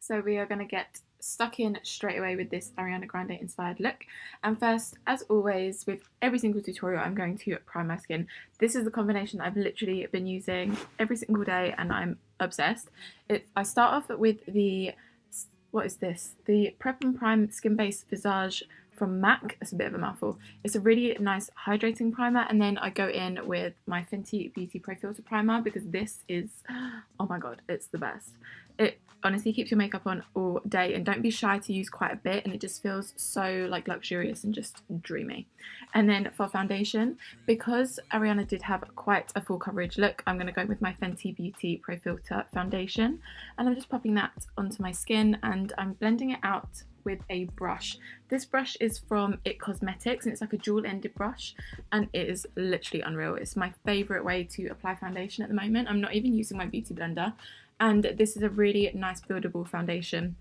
So we are going to get stuck in straight away with this Ariana Grande inspired look. And first, as always, with every single tutorial, I'm going to prime my skin. This is the combination I've literally been using every single day and I'm obsessed. I start off with the, what is this? The Prep and Prime Skin Base Visage from MAC. It's a bit of a mouthful. It's a really nice hydrating primer, and then I go in with my Fenty Beauty Profiltr primer because this is, oh my god, it's the best. It honestly keeps your makeup on all day, and don't be shy to use quite a bit, and it just feels so like luxurious and just dreamy. And then for foundation, because Ariana did have quite a full coverage look, I'm going to go with my Fenty Beauty Profiltr foundation, and I'm just popping that onto my skin and I'm blending it out with a brush. This brush is from IT Cosmetics and it's like a dual-ended brush, and it is literally unreal. It's my favourite way to apply foundation at the moment. I'm not even using my beauty blender, and this is a really nice buildable foundation.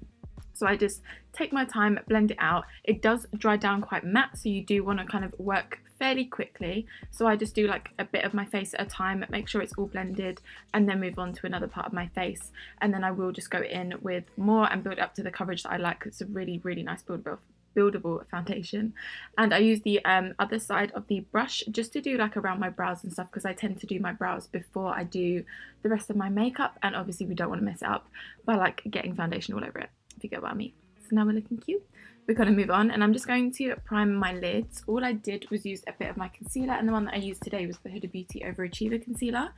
So I just take my time, blend it out. It does dry down quite matte, so you do want to kind of work fairly quickly. So I just do like a bit of my face at a time, make sure it's all blended, and then move on to another part of my face. And then I will just go in with more and build up to the coverage that I like. It's a really, really nice buildable foundation. And I use the other side of the brush just to do like around my brows and stuff, because I tend to do my brows before I do the rest of my makeup, and obviously we don't want to mess it up by like getting foundation all over it, if you get what I mean. So now we're looking cute. We're going to move on, and I'm just going to prime my lids. All I did was use a bit of my concealer, and the one that I used today was the Huda Beauty Overachiever concealer,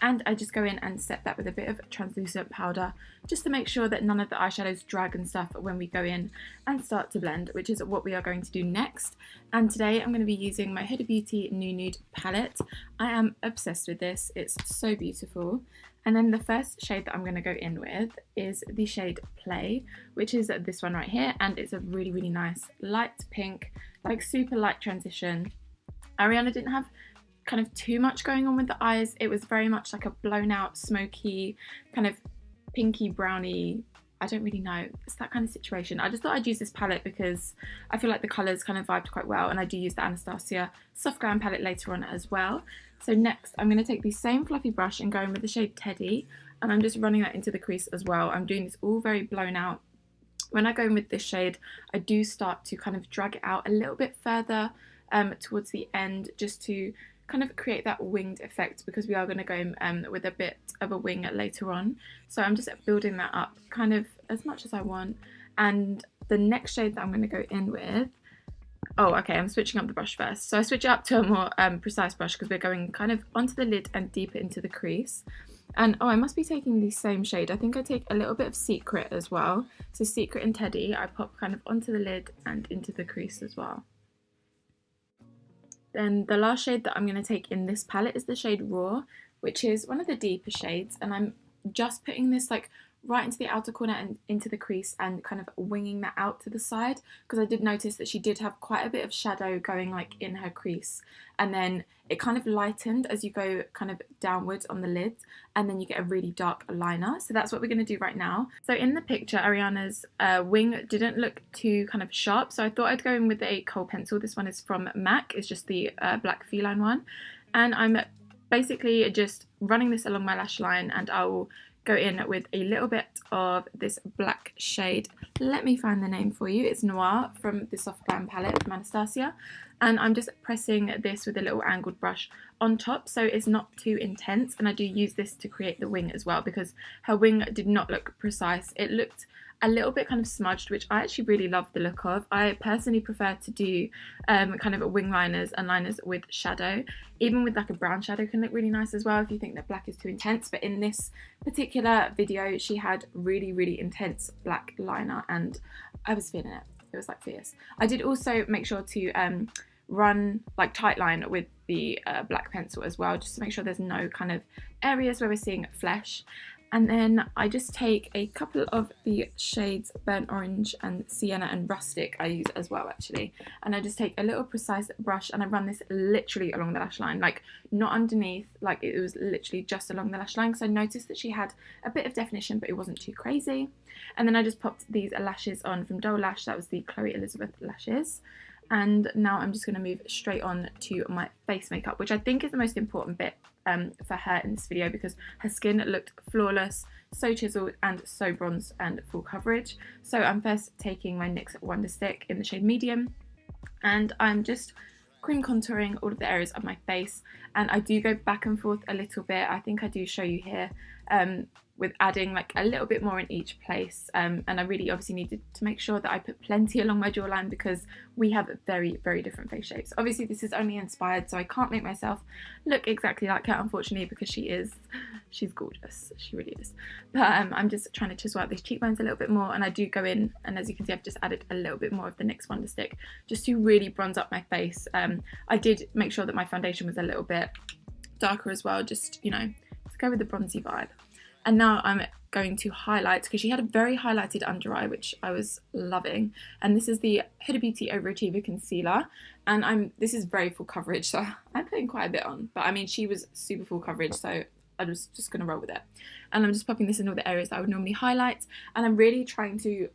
and I just go in and set that with a bit of translucent powder just to make sure that none of the eyeshadows drag and stuff when we go in and start to blend, which is what we are going to do next. And today I'm going to be using my Huda Beauty Nude palette. I am obsessed with this. It's so beautiful. And then the first shade that I'm going to go in with is the shade Play, which is this one right here, and it's a really, really nice light pink, like super light transition. Ariana didn't have kind of too much going on with the eyes. It was very much like a blown out, smoky, kind of pinky browny, I don't really know, it's that kind of situation. I just thought I'd use this palette because I feel like the colours kind of vibed quite well, and I do use the Anastasia Soft Glam palette later on as well. So next I'm going to take the same fluffy brush and go in with the shade Teddy, and I'm just running that into the crease as well. I'm doing this all very blown out. When I go in with this shade, I do start to kind of drag it out a little bit further towards the end, just to kind of create that winged effect, because we are going to go with a bit of a wing later on. So I'm just building that up kind of as much as I want. And the next shade that I'm going to go in with, oh okay, I'm switching up the brush first. So I switch it up to a more precise brush because we're going kind of onto the lid and deeper into the crease. And oh, I must be taking the same shade. I think I take a little bit of Secret as well. So Secret and Teddy, I pop kind of onto the lid and into the crease as well. Then the last shade that I'm going to take in this palette is the shade Raw, which is one of the deeper shades, and I'm just putting this like right into the outer corner and into the crease and kind of winging that out to the side, because I did notice that she did have quite a bit of shadow going like in her crease, and then it kind of lightened as you go kind of downwards on the lids, and then you get a really dark liner. So that's what we're going to do right now. So in the picture, Ariana's wing didn't look too kind of sharp, so I thought I'd go in with a kohl pencil. This one is from MAC, it's just the black feline one, and I'm basically just running this along my lash line, and I will go in with a little bit of this black shade. Let me find the name for you. It's Noir from the Soft Glam palette from Anastasia. And I'm just pressing this with a little angled brush on top, so it's not too intense. And I do use this to create the wing as well, because her wing did not look precise. It looked a little bit kind of smudged, which I actually really love the look of. I personally prefer to do kind of wing liners and liners with shadow. Even with like a brown shadow can look really nice as well if you think that black is too intense. But in this particular video, she had really, really intense black liner, and I was feeling it. It was like fierce. I did also make sure to run like tight line with the black pencil as well, just to make sure there's no kind of areas where we're seeing flesh. And then I just take a couple of the shades Burnt Orange and Sienna and Rustic I use as well actually. And I just take a little precise brush and I run this literally along the lash line, like not underneath, like it was literally just along the lash line. So I noticed that she had a bit of definition, but it wasn't too crazy. And then I just popped these lashes on from Doll Lash, that was the Chloe Elizabeth lashes. And now I'm just going to move straight on to my face makeup, which I think is the most important bit for her in this video, because her skin looked flawless, so chiseled and so bronzed and full coverage. So I'm first taking my NYX Wonder Stick in the shade medium, and I'm just cream contouring all of the areas of my face, and I do go back and forth a little bit. I think I do show you here with adding like a little bit more in each place, and I really obviously needed to make sure that I put plenty along my jawline because we have very, very different face shapes. Obviously this is only inspired, so I can't make myself look exactly like her, unfortunately, because she's gorgeous, she really is. But I'm just trying to chisel out these cheekbones a little bit more, and I do go in, and as you can see I've just added a little bit more of the NYX Wonder Stick just to really bronze up my face. I did make sure that my foundation was a little bit darker as well, just, you know, to go with the bronzy vibe. And now I'm going to highlight, because she had a very highlighted under eye, which I was loving. And this is the Huda Beauty Overachiever Concealer. And this is very full coverage, so I'm putting quite a bit on. But I mean, she was super full coverage, so I was just going to roll with it. And I'm just popping this in all the areas that I would normally highlight. And I'm really trying to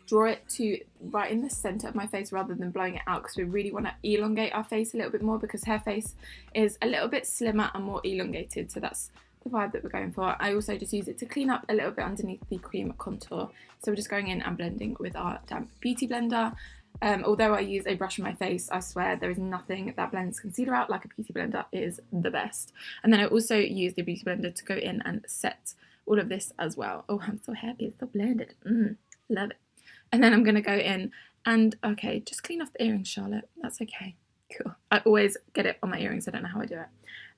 draw it to right in the centre of my face rather than blowing it out, because we really want to elongate our face a little bit more, because her face is a little bit slimmer and more elongated. So that's the vibe that we're going for. I also just use it to clean up a little bit underneath the cream contour. So we're just going in and blending with our damp beauty blender. Although I use a brush on my face, I swear there is nothing that blends concealer out like a beauty blender. It is the best. And then I also use the beauty blender to go in and set all of this as well. Oh, I'm so happy, it's so blended. Love it. And then I'm going to go in and, okay, just clean off the earrings, Charlotte. That's okay. Cool. I always get it on my earrings. I don't know how I do it.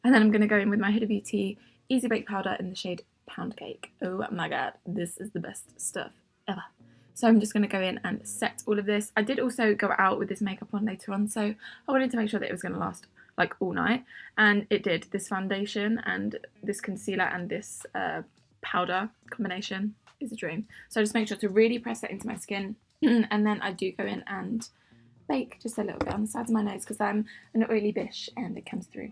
And then I'm going to go in with my Huda Beauty Easybake powder in the shade Pound Cake. Oh my god, this is the best stuff ever. So I'm just going to go in and set all of this. I did also go out with this makeup on later on, so I wanted to make sure that it was going to last like all night. And it did. This foundation and this concealer and this powder combination is a dream. So I just make sure to really press that into my skin. And then I do go in and bake just a little bit on the sides of my nose, because I'm an oily bish and it comes through.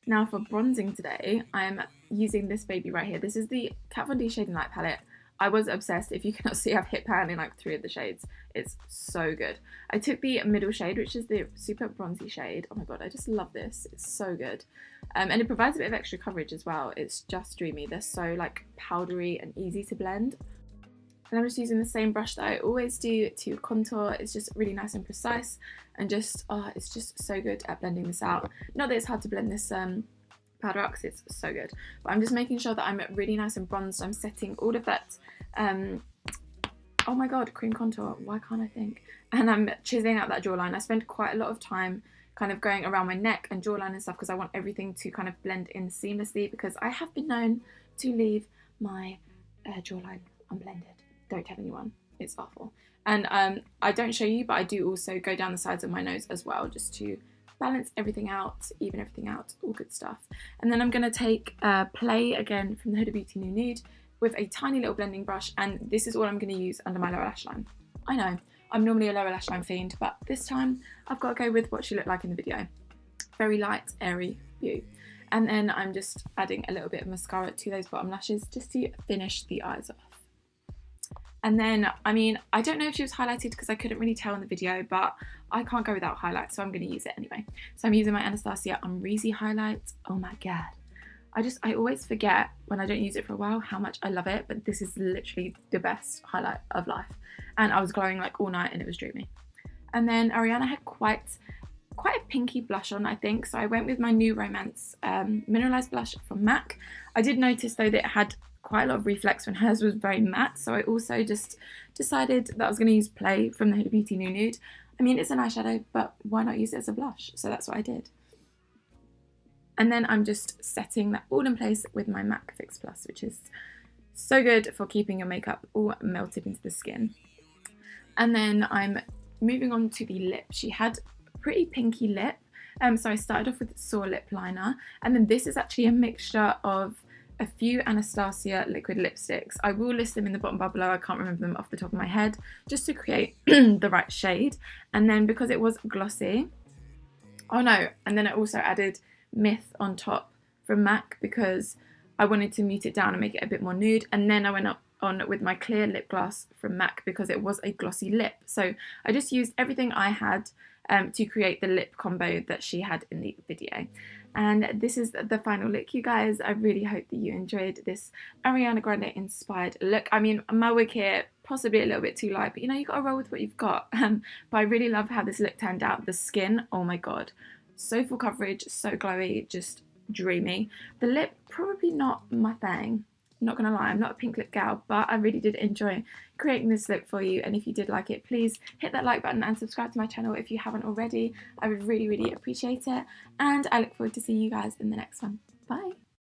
Now for bronzing today, I'm using this baby right here. This is the Kat Von D Shade and Light palette. I was obsessed. If you cannot see, I've hit pan in like 3 of the shades. It's so good. I took the middle shade, which is the super bronzy shade. Oh my god, I just love this. It's so good. And it provides a bit of extra coverage as well. It's just dreamy. They're so like powdery and easy to blend. And I'm just using the same brush that I always do to contour. It's just really nice and precise, and just, oh, it's just so good at blending this out. Not that it's hard to blend this powder out, because it's so good. But I'm just making sure that I'm really nice and bronzed. I'm setting all of that, oh my god, cream contour, why can't I think? And I'm chiseling out that jawline. I spend quite a lot of time kind of going around my neck and jawline and stuff, because I want everything to kind of blend in seamlessly, because I have been known to leave my jawline unblended. Don't tell anyone, it's awful. And I don't show you, but I do also go down the sides of my nose as well, just to balance everything out, even everything out, all good stuff. And then I'm going to take Play again from the Huda Beauty Nude with a tiny little blending brush, and this is all I'm going to use under my lower lash line. I know, I'm normally a lower lash line fiend, but this time I've got to go with what she looked like in the video. Very light, airy view. And then I'm just adding a little bit of mascara to those bottom lashes just to finish the eyes off. And then, I mean, I don't know if she was highlighted because I couldn't really tell in the video, but I can't go without highlight, so I'm going to use it anyway. So I'm using my Anastasia Amrezy highlight. Oh my god. I always forget when I don't use it for a while how much I love it, but this is literally the best highlight of life. And I was glowing like all night and it was dreamy. And then Ariana had quite a pinky blush on, I think, so I went with my New Romance Mineralise blush from MAC. I did notice though that it had quite a lot of reflex when hers was very matte, so I also just decided that I was going to use Play from the Huda Beauty Nude. I mean, it's an eyeshadow, but why not use it as a blush? So that's what I did. And then I'm just setting that all in place with my MAC Fix Plus, which is so good for keeping your makeup all melted into the skin. And then I'm moving on to the lip. She had a pretty pinky lip, so I started off with Soar Lip Liner, and then this is actually a mixture of a few Anastasia liquid lipsticks. I will list them in the bottom bar below. I can't remember them off the top of my head, just to create the right shade. And then because it was glossy, oh no, and then I also added Myth on top from MAC because I wanted to mute it down and make it a bit more nude. And then I went up on with my clear lip gloss from MAC because it was a glossy lip. So I just used everything I had to create the lip combo that she had in the video. And this is the final look, you guys. I really hope that you enjoyed this Ariana Grande inspired look. I mean, my wig here, possibly a little bit too light, but you know, you gotta roll with what you've got. But I really love how this look turned out. The skin, oh my god, so full coverage, so glowy, just dreamy. The lip, probably not my thing. Not gonna lie, I'm not a pink lip gal, but I really did enjoy creating this look for you. And if you did like it, please hit that like button and subscribe to my channel if you haven't already. I would really, really appreciate it. And I look forward to seeing you guys in the next one. Bye.